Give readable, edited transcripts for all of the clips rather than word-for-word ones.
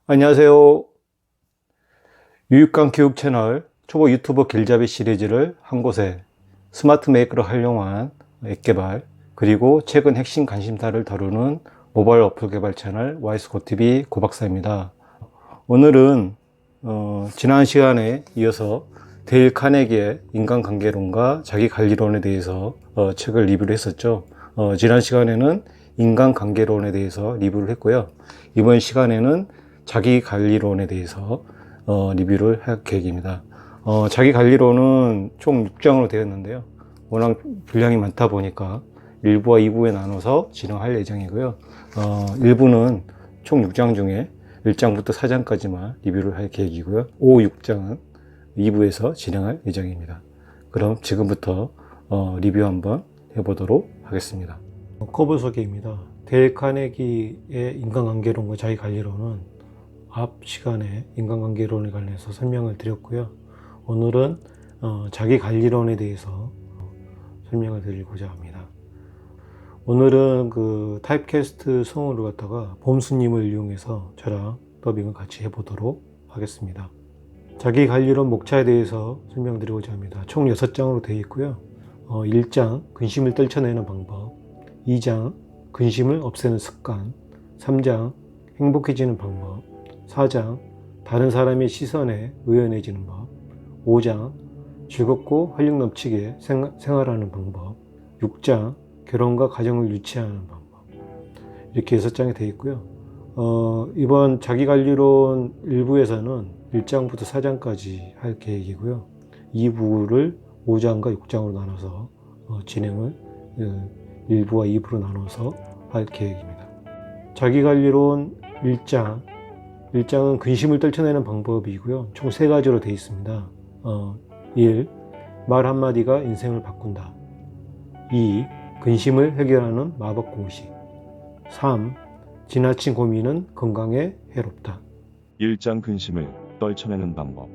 안녕하세요. 유익관 교육 채널 초보 유튜버 길잡이 시리즈를 한 곳에 스마트 메이커를 활용한 앱 개발, 그리고 최근 핵심 관심사를 다루는 모바일 어플 개발 채널 YS고TV 고박사입니다. 오늘은 지난 시간에 이어서 데일 카네기의 인간관계론과 자기관리론에 대해서 책을 리뷰를 했었죠. 지난 시간에는 인간관계론에 대해서 리뷰를 했고요. 이번 시간에는 자기관리론에 대해서 리뷰를 할 계획입니다. 자기관리론은 총 6장으로 되었는데요. 워낙 분량이 많다 보니까 1부와 2부에 나눠서 진행할 예정이고요. 1부는 총 6장 중에 1장부터 4장까지만 리뷰를 할 계획이고요. 5, 6장은 2부에서 진행할 예정입니다. 그럼 지금부터 리뷰 한번 해보도록 하겠습니다. 커버 소개입니다. 데일 카네기의 인간관계론과 자기관리론은 앞 시간에 인간관계론에 관련해서 설명을 드렸고요. 오늘은 자기관리론에 대해서 설명을 드리고자 합니다. 오늘은 그 타입캐스트 성우를 갖다가 봄수님을 이용해서 저랑 더빙을 같이 해보도록 하겠습니다. 자기관리론 목차에 대해서 설명드리고자 합니다. 총 6장으로 되어 있고요. 1장 근심을 떨쳐내는 방법, 2장 근심을 없애는 습관, 3장 행복해지는 방법, 4장 다른 사람의 시선에 의연해지는 법, 5장 즐겁고 활력 넘치게 생활하는 방법, 6장 결혼과 가정을 유치하는 방법, 이렇게 6장이 되어 있고요. 이번 자기관리론 1부에서는 1장부터 4장까지 할 계획이고요. 2부를 5장과 6장으로 나눠서 진행을 1부와 2부로 나눠서 할 계획입니다. 자기관리론 1장은 근심을 떨쳐내는 방법이고요. 총 3가지로 되어 있습니다. 1. 말 한마디가 인생을 바꾼다. 2. 근심을 해결하는 마법 공식. 3. 지나친 고민은 건강에 해롭다. 1장 근심을 떨쳐내는 방법.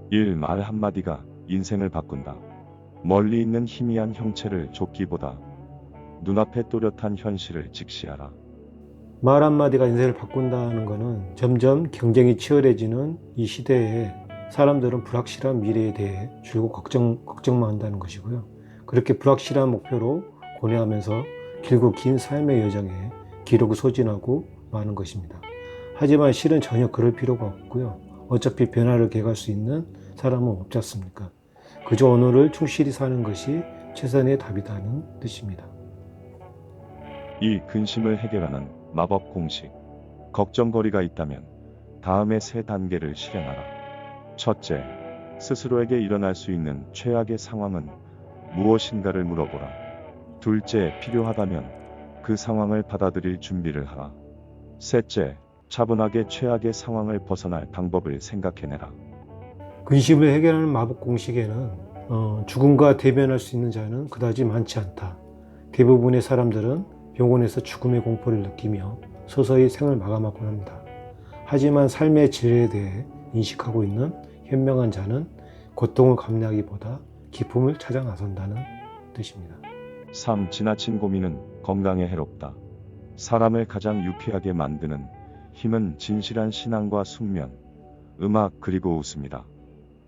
1. 말 한마디가 인생을 바꾼다. 멀리 있는 희미한 형체를 좁기보다 눈앞에 또렷한 현실을 직시하라. 말 한마디가 인생을 바꾼다는 것은 점점 경쟁이 치열해지는 이 시대에 사람들은 불확실한 미래에 대해 줄곧 걱정만 한다는 것이고요. 그렇게 불확실한 목표로 고뇌하면서 길고 긴 삶의 여정에 기록을 소진하고 마는 것입니다. 하지만 실은 전혀 그럴 필요가 없고요. 어차피 변화를 개갈 수 있는 사람은 없지 않습니까? 그저 오늘을 충실히 사는 것이 최선의 답이라는 뜻입니다. 이 근심을 해결하는 마법 공식. 걱정거리가 있다면 다음의 3단계를 실행하라. 첫째, 스스로에게 일어날 수 있는 최악의 상황은 무엇인가를 물어보라. 둘째, 필요하다면 그 상황을 받아들일 준비를 하라. 셋째, 차분하게 최악의 상황을 벗어날 방법을 생각해내라. 근심을 해결하는 마법 공식에는 죽음과 대면할 수 있는 자는 그다지 많지 않다. 대부분의 사람들은 병원에서 죽음의 공포를 느끼며 서서히 생을 마감하곤 합니다. 하지만 삶의 질에 대해 인식하고 있는 현명한 자는 고통을 감내하기보다 기쁨을 찾아 나선다는 뜻입니다. 3. 지나친 고민은 건강에 해롭다. 사람을 가장 유쾌하게 만드는 힘은 진실한 신앙과 숙면, 음악 그리고 웃음이다.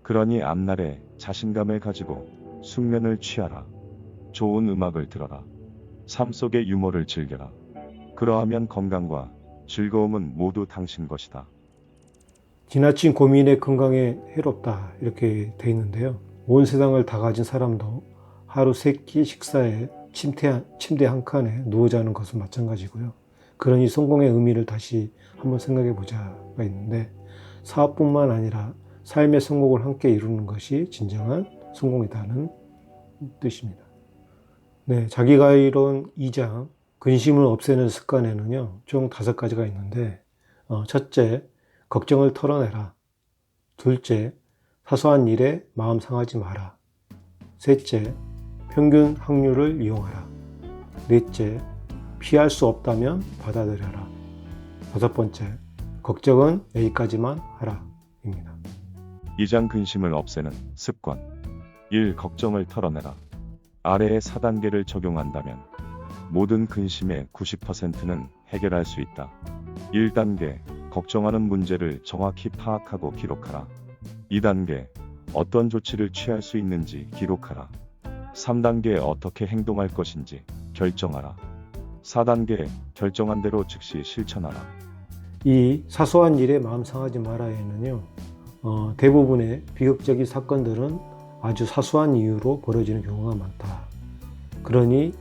그러니 앞날에 자신감을 가지고 숙면을 취하라. 좋은 음악을 들어라. 삶 속의 유머를 즐겨라. 그러하면 건강과 즐거움은 모두 당신 것이다. 지나친 고민의 건강에 해롭다 이렇게 돼 있는데요. 온 세상을 다 가진 사람도 하루 3끼 식사에 침대 한 칸에 누워 자는 것은 마찬가지고요. 그러니 성공의 의미를 다시 한번 생각해 보자가 있는데, 사업뿐만 아니라 삶의 성공을 함께 이루는 것이 진정한 성공이다는 뜻입니다. 네, 자기관리론 2장 근심을 없애는 습관에는요, 총 5가지가 있는데, 첫째, 걱정을 털어내라. 둘째, 사소한 일에 마음 상하지 마라. 셋째, 평균 확률을 이용하라. 넷째, 피할 수 없다면 받아들여라. 5번째, 걱정은 여기까지만 하라 입니다. 2장 근심을 없애는 습관. 1. 걱정을 털어내라. 아래의 4단계를 적용한다면 모든 근심의 90%는 해결할 수 있다. 1단계 걱정하는 문제를 정확히 파악하고 기록하라. 2단계, 어떤 조치를 취할 수 있는지 기록하라. 3단계, 어떻게 행동할 것인지 결정하라. 4단계, 결정한 대로 즉시 실천하라. 이 사소한 일에 마음 상하지 마라에는요, 대부분의 비극적인 사건들은 아주 사소한 이유로 벌어지는 경우가 많다. 그러니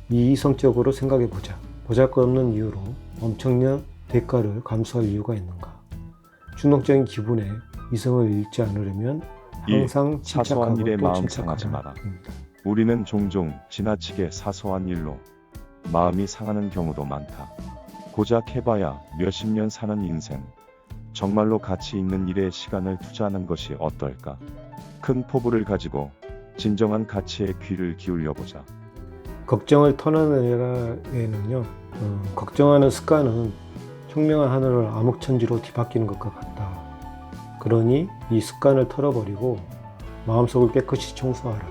이성적으로 생각해 보자. 보잘것없는 이유로 엄청난 대가를 감수할 이유가 있는가? 충동적인 기분에 이성을 잃지 않으려면 항상 사소한 일에 침착하고 또 마음 상하지 침착하라. 마라. 우리는 종종 지나치게 사소한 일로 마음이 상하는 경우도 많다. 고작 해봐야 몇십 년 사는 인생, 정말로 가치 있는 일에 시간을 투자하는 것이 어떨까? 큰 포부를 가지고 진정한 가치에 귀를 기울여보자. 걱정을 털어내라에는요, 걱정하는 습관은 청명한 하늘을 암흑천지로 뒤바뀌는 것과 같다. 그러니 이 습관을 털어버리고 마음속을 깨끗이 청소하라.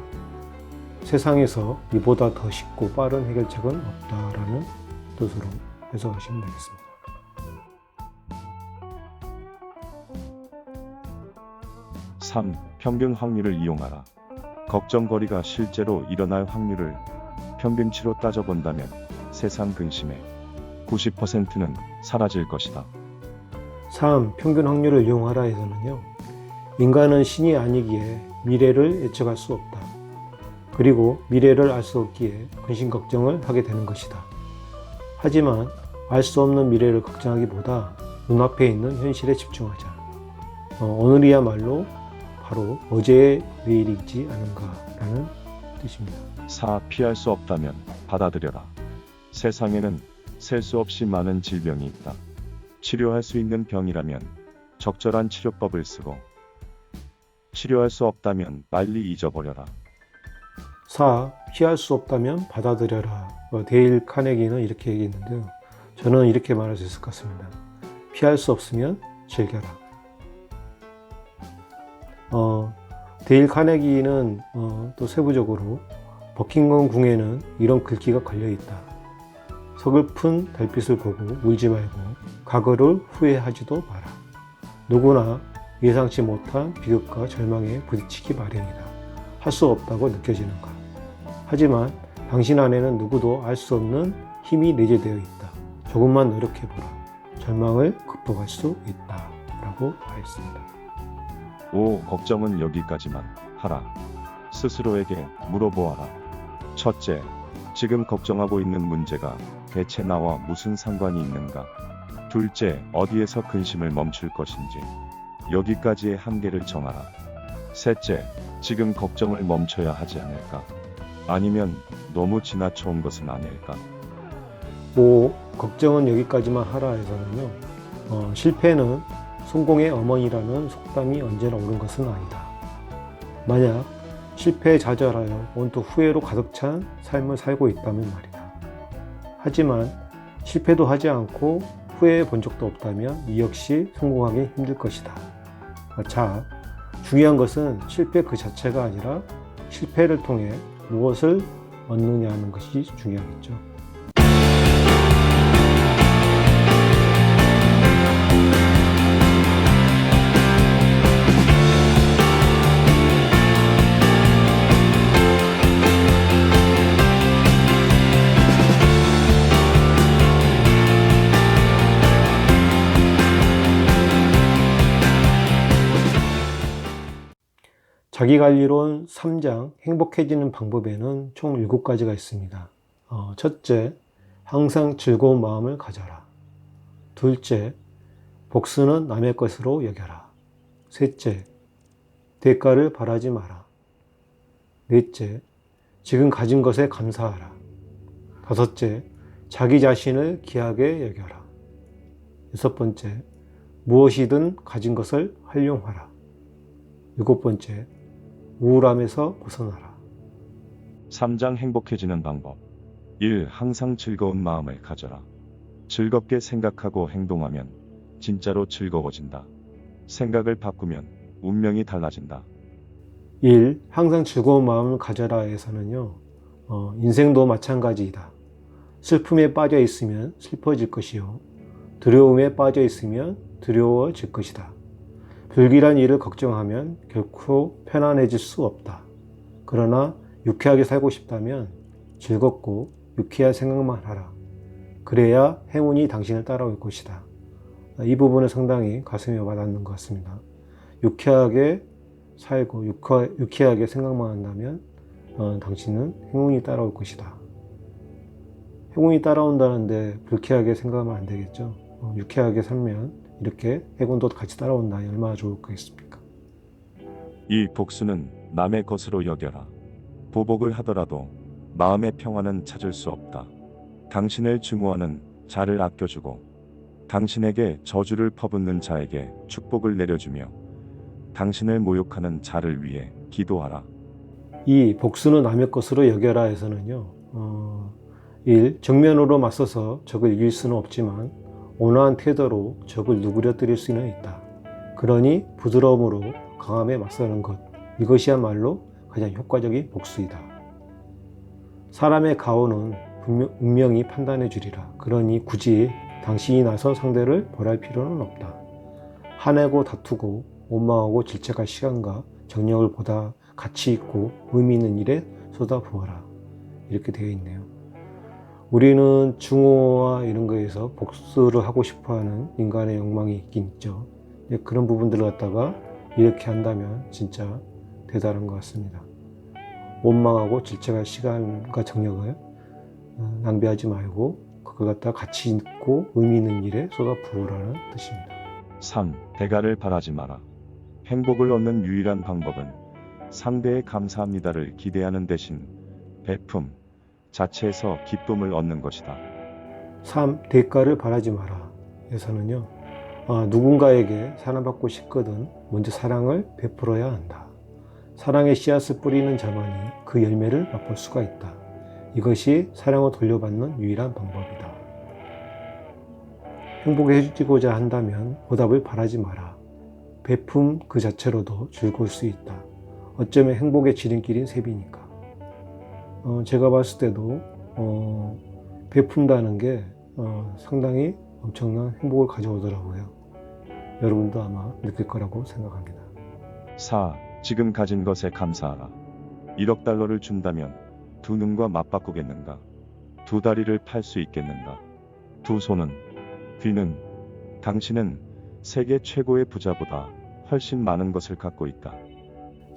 세상에서 이보다 더 쉽고 빠른 해결책은 없다라는 뜻으로 해석하시면 되겠습니다. 3. 평균 확률을 이용하라. 걱정거리가 실제로 일어날 확률을 평균치로 따져본다면 세상 근심의 90%는 사라질 것이다. 3. 평균 확률을 이용하라에서는요, 인간은 신이 아니기에 미래를 예측할 수 없다. 그리고 미래를 알 수 없기에 근심 걱정을 하게 되는 것이다. 하지만 알 수 없는 미래를 걱정하기보다 눈앞에 있는 현실에 집중하자. 오늘이야말로 바로 어제의 내일이지 않은가라는 뜻입니다. 4. 피할 수 없다면 받아들여라. 세상에는 셀 수 없이 많은 질병이 있다. 치료할 수 있는 병이라면 적절한 치료법을 쓰고, 치료할 수 없다면 빨리 잊어버려라. 4. 피할 수 없다면 받아들여라. 데일 카네기는 이렇게 얘기했는데요. 저는 이렇게 말할 수 있을 것 같습니다. 피할 수 없으면 즐겨라. 데일 카네기는 또 세부적으로 버킹엄 궁에는 이런 글귀가 걸려 있다. 서글픈 달빛을 보고 울지 말고 과거를 후회하지도 마라. 누구나 예상치 못한 비극과 절망에 부딪히기 마련이다. 할 수 없다고 느껴지는가? 하지만 당신 안에는 누구도 알 수 없는 힘이 내재되어 있다. 조금만 노력해보라. 절망을 극복할 수 있다. 라고 하였습니다. 5. 걱정은 여기까지만 하라. 스스로에게 물어보아라. 첫째, 지금 걱정하고 있는 문제가 대체 나와 무슨 상관이 있는가? 둘째, 어디에서 근심을 멈출 것인지 여기까지의 한계를 정하라. 셋째, 지금 걱정을 멈춰야 하지 않을까? 아니면 너무 지나쳐온 것은 아닐까? 5. 걱정은 여기까지만 하라에서는요, 실패는 성공의 어머니라는 속담이 언제나 옳은 것은 아니다. 만약 실패에 좌절하여 온통 후회로 가득 찬 삶을 살고 있다면 말이다. 하지만 실패도 하지 않고 후회해 본 적도 없다면 이 역시 성공하기 힘들 것이다. 자, 중요한 것은 실패 그 자체가 아니라 실패를 통해 무엇을 얻느냐 하는 것이 중요하겠죠. 자기관리론 3장 행복해지는 방법에는 총 7가지가 있습니다. 첫째, 항상 즐거운 마음을 가져라. 둘째, 복수는 남의 것으로 여겨라. 셋째, 대가를 바라지 마라. 넷째, 지금 가진 것에 감사하라. 다섯째, 자기 자신을 귀하게 여겨라. 여섯 번째, 무엇이든 가진 것을 활용하라. 일곱 번째, 우울함에서 벗어나라. 3장 행복해지는 방법. 1. 항상 즐거운 마음을 가져라. 즐겁게 생각하고 행동하면 진짜로 즐거워진다. 생각을 바꾸면 운명이 달라진다. 1. 항상 즐거운 마음을 가져라에서는요, 인생도 마찬가지이다. 슬픔에 빠져 있으면 슬퍼질 것이요. 두려움에 빠져 있으면 두려워질 것이다. 불길한 일을 걱정하면 결코 편안해질 수 없다. 그러나 유쾌하게 살고 싶다면 즐겁고 유쾌한 생각만 하라. 그래야 행운이 당신을 따라올 것이다. 이 부분은 상당히 가슴에 와닿는 것 같습니다. 유쾌하게 살고 유쾌하게 생각만 한다면 당신은 행운이 따라올 것이다. 행운이 따라온다는데 불쾌하게 생각하면 안 되겠죠. 유쾌하게 살면 이렇게 행운도 같이 따라온다니 얼마나 좋을 거겠습니까? 이 복수는 남의 것으로 여겨라. 보복을 하더라도 마음의 평화는 찾을 수 없다. 당신을 증오하는 자를 아껴주고 당신에게 저주를 퍼붓는 자에게 축복을 내려주며 당신을 모욕하는 자를 위해 기도하라. 이 복수는 남의 것으로 여겨라에서는요. 1. 정면으로 맞서서 적을 이길 수는 없지만 온화한 태도로 적을 누그러뜨릴 수는 있다. 그러니 부드러움으로 강함에 맞서는 것. 이것이야말로 가장 효과적인 복수이다. 사람의 가오는 운명이 판단해 주리라. 그러니 굳이 당신이 나서 상대를 벌할 필요는 없다. 화내고 다투고 원망하고 질책할 시간과 정력을 보다 가치 있고 의미 있는 일에 쏟아부어라. 이렇게 되어 있네요. 우리는 증오와 이런 거에서 복수를 하고 싶어하는 인간의 욕망이 있긴 있죠. 그런 부분들을 갖다가 이렇게 한다면 진짜 대단한 것 같습니다. 원망하고 질책할 시간과 정력을 낭비하지 말고 그걸 갖다가 가치 있고 의미 있는 일에 쏟아부으라는 뜻입니다. 3. 대가를 바라지 마라. 행복을 얻는 유일한 방법은 상대의 감사합니다를 기대하는 대신 베품 자체에서 기쁨을 얻는 것이다. 3. 대가를 바라지 마라. 에서는요. 누군가에게 사랑받고 싶거든 먼저 사랑을 베풀어야 한다. 사랑의 씨앗을 뿌리는 자만이 그 열매를 맛볼 수가 있다. 이것이 사랑을 돌려받는 유일한 방법이다. 행복해지고자 한다면 보답을 바라지 마라. 베품 그 자체로도 즐거울 수 있다. 어쩌면 행복의 지름길인 셈이니까. 제가 봤을 때도 베푼다는 게 상당히 엄청난 행복을 가져오더라고요. 여러분도 아마 느낄 거라고 생각합니다. 4. 지금 가진 것에 감사하라. 1억 달러를 준다면 두 눈과 맞바꾸겠는가? 두 다리를 팔 수 있겠는가? 두 손은, 귀는, 당신은 세계 최고의 부자보다 훨씬 많은 것을 갖고 있다.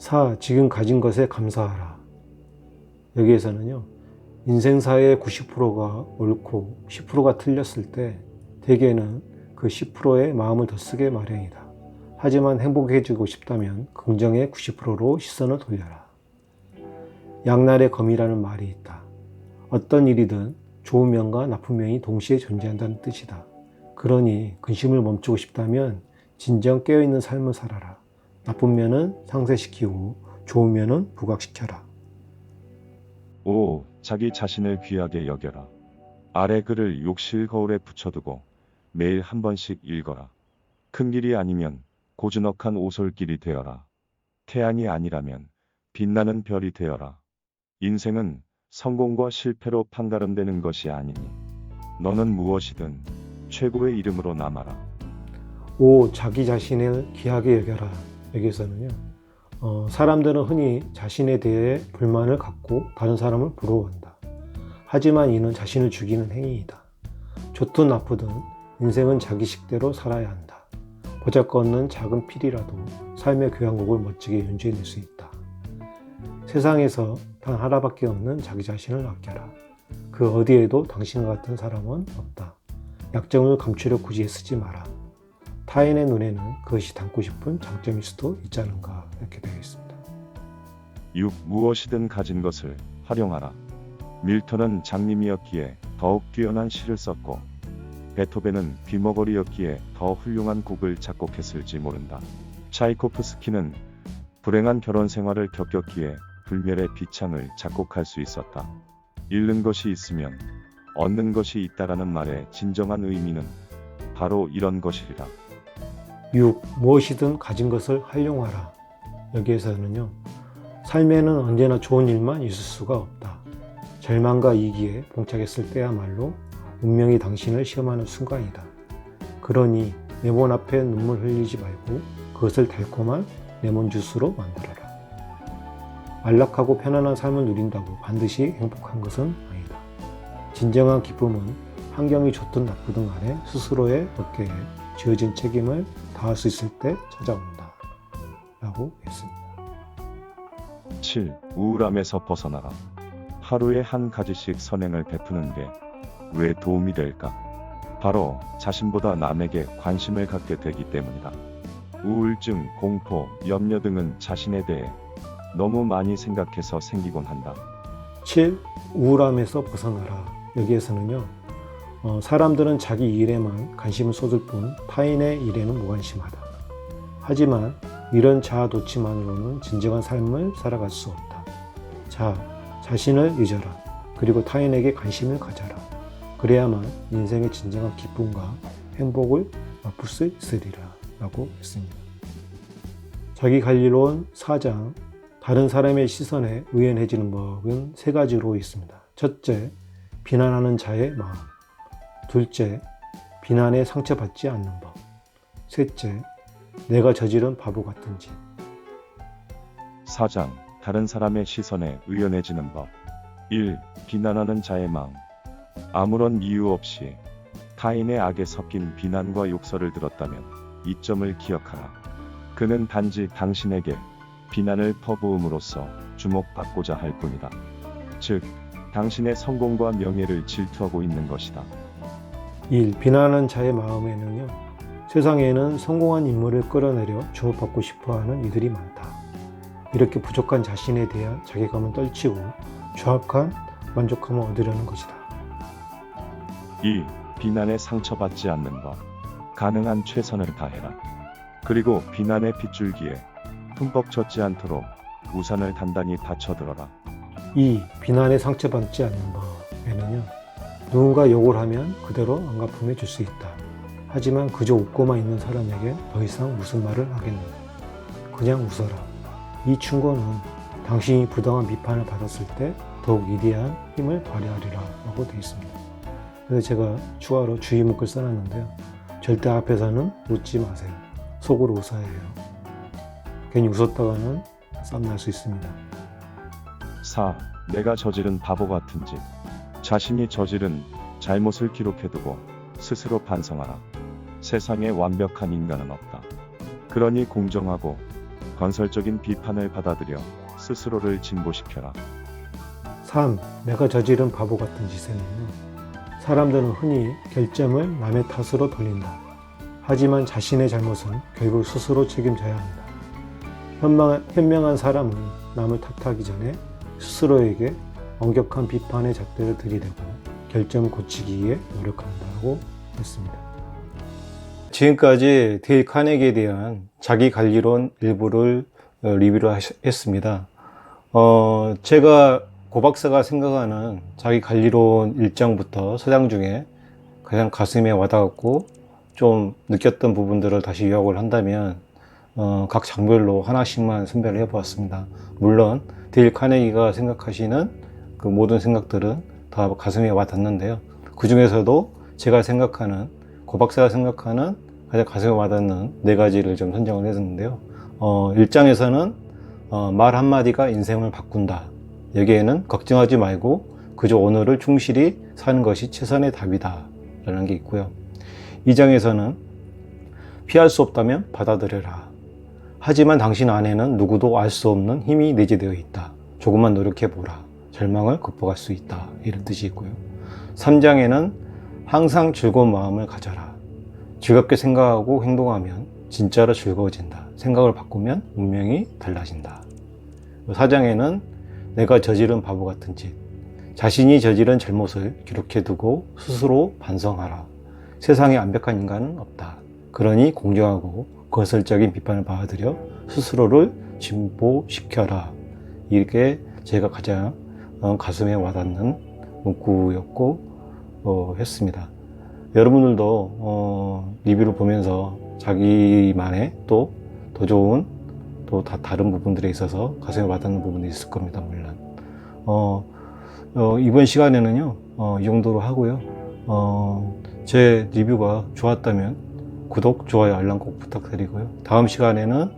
4. 지금 가진 것에 감사하라. 여기에서는요. 인생사의 90%가 옳고 10%가 틀렸을 때 대개는 그 10%의 마음을 더 쓰게 마련이다. 하지만 행복해지고 싶다면 긍정의 90%로 시선을 돌려라. 양날의 검이라는 말이 있다. 어떤 일이든 좋은 면과 나쁜 면이 동시에 존재한다는 뜻이다. 그러니 근심을 멈추고 싶다면 진정 깨어있는 삶을 살아라. 나쁜 면은 상쇄시키고 좋은 면은 부각시켜라. 5. 자기 자신을 귀하게 여겨라. 아래 글을 욕실 거울에 붙여두고 매일 한 번씩 읽어라. 큰 길이 아니면 고즈넉한 오솔길이 되어라. 태양이 아니라면 빛나는 별이 되어라. 인생은 성공과 실패로 판가름되는 것이 아니니 너는 무엇이든 최고의 이름으로 남아라. 5. 자기 자신을 귀하게 여겨라. 여기서는요. 사람들은 흔히 자신에 대해 불만을 갖고 다른 사람을 부러워한다. 하지만 이는 자신을 죽이는 행위이다. 좋든 나쁘든 인생은 자기 식대로 살아야 한다. 보잘것없는 작은 필이라도 삶의 교향곡을 멋지게 연주해낼 수 있다. 세상에서 단 하나밖에 없는 자기 자신을 아껴라. 그 어디에도 당신과 같은 사람은 없다. 약점을 감추려 굳이 애쓰지 마라. 타인의 눈에는 그것이 닮고 싶은 장점일 수도 있지 않은가 이렇게 되어 있습니다. 6. 무엇이든 가진 것을 활용하라. 밀턴은 장님이었기에 더욱 뛰어난 시를 썼고 베토벤은 귀머거리였기에 더 훌륭한 곡을 작곡했을지 모른다. 차이코프스키는 불행한 결혼 생활을 겪었기에 불멸의 비창을 작곡할 수 있었다. 잃는 것이 있으면 얻는 것이 있다라는 말의 진정한 의미는 바로 이런 것이리라. 6. 무엇이든 가진 것을 활용하라. 여기에서는요. 삶에는 언제나 좋은 일만 있을 수가 없다. 절망과 위기에 봉착했을 때야말로 운명이 당신을 시험하는 순간이다. 그러니 레몬 앞에 눈물 흘리지 말고 그것을 달콤한 레몬 주스로 만들어라. 안락하고 편안한 삶을 누린다고 반드시 행복한 것은 아니다. 진정한 기쁨은 환경이 좋든 나쁘든 간에 스스로의 어깨에 지어진 책임을 다할 수 있을 때 찾아온다. 라고 했습니다. 7. 우울함에서 벗어나라. 하루에 한 가지씩 선행을 베푸는 게 왜 도움이 될까? 바로 자신보다 남에게 관심을 갖게 되기 때문이다. 우울증, 공포, 염려 등은 자신에 대해 너무 많이 생각해서 생기곤 한다. 7. 우울함에서 벗어나라. 여기에서는요, 사람들은 자기 일에만 관심을 쏟을 뿐 타인의 일에는 무관심하다. 하지만 이런 자아 도취만으로는 진정한 삶을 살아갈 수 없다. 자신을 잊어라. 그리고 타인에게 관심을 가져라. 그래야만 인생의 진정한 기쁨과 행복을 맛볼 수 있으리라. 라고 했습니다. 자기관리론 4장, 다른 사람의 시선에 의연해지는 법은 3가지로 있습니다. 첫째, 비난하는 자의 마음. 둘째, 비난에 상처받지 않는 법. 셋째, 내가 저지른 바보 같은 짓. 4장. 다른 사람의 시선에 의연해지는 법. 1. 비난하는 자의 마음. 아무런 이유 없이 타인의 악에 섞인 비난과 욕설을 들었다면 이 점을 기억하라. 그는 단지 당신에게 비난을 퍼부음으로써 주목받고자 할 뿐이다. 즉, 당신의 성공과 명예를 질투하고 있는 것이다. 1. 비난하는 자의 마음에는요, 세상에는 성공한 인물을 끌어내려 주목받고 싶어하는 이들이 많다. 이렇게 부족한 자신에 대한 자괴감은 떨치고 정확한 만족감을 얻으려는 것이다. 2. 비난에 상처받지 않는 법. 가능한 최선을 다해라. 그리고 비난의 빗줄기에 흠뻑 젖지 않도록 우산을 단단히 받쳐들어라. 2. 비난에 상처받지 않는 법에는요, 누군가 욕을 하면 그대로 안갚음해 줄 수 있다. 하지만 그저 웃고만 있는 사람에게 더 이상 무슨 말을 하겠는가. 그냥 웃어라. 이 충고는 당신이 부당한 비판을 받았을 때 더욱 위대한 힘을 발휘하리라 라고 되어 있습니다. 그래서 제가 추가로 주의 문구를 써놨는데요. 절대 앞에서는 웃지 마세요. 속으로 웃어야 해요. 괜히 웃었다가는 싸움 날 수 있습니다. 4. 내가 저지른 바보 같은 짓. 자신이 저지른 잘못을 기록해두고 스스로 반성하라. 세상에 완벽한 인간은 없다. 그러니 공정하고 건설적인 비판을 받아들여 스스로를 진보시켜라. 3. 내가 저지른 바보 같은 짓에는요, 사람들은 흔히 결점을 남의 탓으로 돌린다. 하지만 자신의 잘못은 결국 스스로 책임져야 한다. 현명한 사람은 남을 탓하기 전에 스스로에게 엄격한 비판의 잣대를 들이대고 결점을 고치기 위해 노력한다고 했습니다. 지금까지 데일 카네기에 대한 자기관리론 일부를 리뷰를 했습니다. 제가 고 박사가 생각하는 자기관리론 1장부터 서장 중에 가장 가슴에 와닿았고 좀 느꼈던 부분들을 다시 요약을 한다면 각 장별로 하나씩만 선별을 해보았습니다. 물론 데일 카네기가 생각하시는 그 모든 생각들은 다 가슴에 와닿는데요. 그 중에서도 제가 생각하는, 고 박사가 생각하는 가장 가슴에 와닿는 4가지를 좀 선정을 했는데요. 1장에서는 말 한마디가 인생을 바꾼다. 여기에는 걱정하지 말고 그저 오늘을 충실히 사는 것이 최선의 답이다 라는 게 있고요. 2장에서는 피할 수 없다면 받아들여라. 하지만 당신 안에는 누구도 알 수 없는 힘이 내재되어 있다. 조금만 노력해보라. 절망을 극복할 수 있다. 이런 뜻이 있고요. 3장에는 항상 즐거운 마음을 가져라. 즐겁게 생각하고 행동하면 진짜로 즐거워진다. 생각을 바꾸면 운명이 달라진다. 4장에는 내가 저지른 바보 같은 짓. 자신이 저지른 잘못을 기록해두고 스스로 반성하라. 세상에 완벽한 인간은 없다. 그러니 공정하고 건설적인 비판을 받아들여 스스로를 진보시켜라. 이렇게 제가 가장 가슴에 와닿는 문구였고 했습니다. 여러분들도 리뷰를 보면서 자기만의 또 더 좋은 또 다른 부분들에 있어서 가슴에 와닿는 부분이 있을 겁니다. 물론 이번 시간에는요 이 정도로 하고요. 제 리뷰가 좋았다면 구독, 좋아요, 알람 꼭 부탁드리고요. 다음 시간에는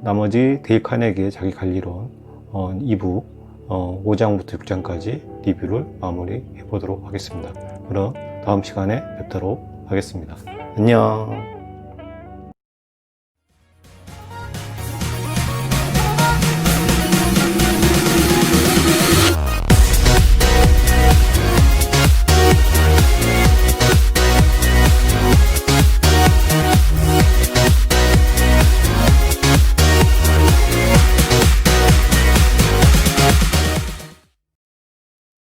나머지 데일 카네기의 자기 관리론 2부 5장부터 6장까지 리뷰를 마무리해 보도록 하겠습니다. 그럼 다음 시간에 뵙도록 하겠습니다. 안녕.